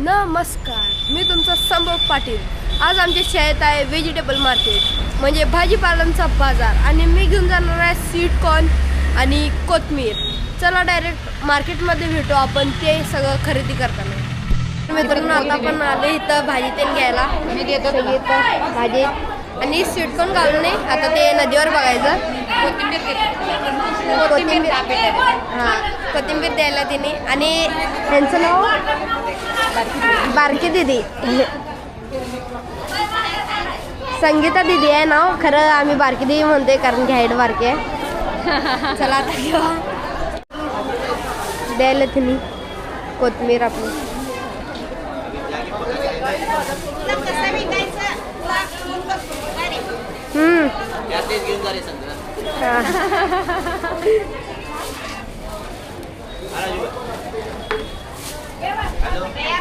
नमस्कार, मी तुमचा संभव पाटील। आज आमच्या शाळेत आहे व्हेजिटेबल मार्केट म्हणजे भाजीपालांचा बाजार आणि मी घेऊन जाणार आहे स्वीट कॉर्न आणि कोथिंबीर। चला डायरेक्ट मार्केटमध्ये भेटू आपण ते सगळं खरेदी करताना। मित्रांनो आता आपण आले इथं भाजी तेल घ्यायला। मी घेतो इथं भाजी आणि स्वीट कॉर्न घालून नाही आता ते नदीवर बघायचं। कोथिंबीर द्यायला तिने आणि त्यांचं नाव बारकी दीदी संगीता दीदी आहे नाव, खरं आम्ही बारकी दीदी म्हणतोय कारण की हाईट बारकी आहे। चला आता घेऊ द्यायला तिने कोथिंबीर आपली।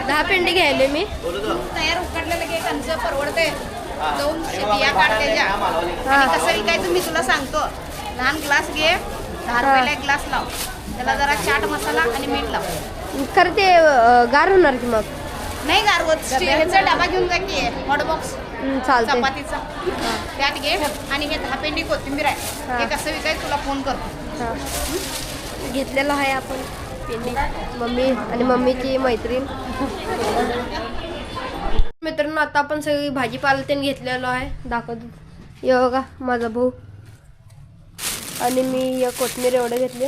दहा पेंडी घ्यायले मी तयार उकडलेलं घे कंच परवडते दोन बिया काढतेच्या आणि कसं विकायचं मी तुला सांगतो। लहान ग्लास घे 10 रुपयाला एक ग्लास लाव, त्याला जरा चाट मसाला आणि मीठ लाव। खरं ते गार होणार की मग नाही गारवत, स्टीलचा डबा घेऊन जा की हॉट बॉक्स चालते चपातीचा त्यात घे आणि हे 10 पेंडी कोथिंबीर आहे हे कसं विकायचं तुला फोन करतो। घेतलेलं आहे आपण पेंडी मम्मी आणि मम्मीची मैत्रीण। मित्रांनो आता आपण सगळी भाजीपाला त्यांनी घेतलेलो आहे दाखवतो। हे बघा माझा भाऊ आणि मी या कोथिंबीर एवढं घेतले।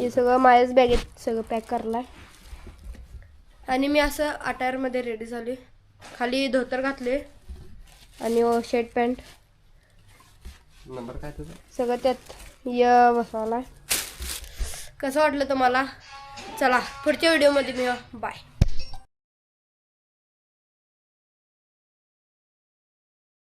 हे सगळं माझ्याच बॅगेत सगळं पॅक करलं आहे आणि मी असं अटायरमध्ये रेडी झाले। खाली धोतर घातले आणि शर्ट पॅन्ट नंबर काय तुझा सगळं त्यात बसवला आहे। कसं वाटलं तुम्हाला? चला पुढच्या व्हिडिओमध्ये मिळू, बाय।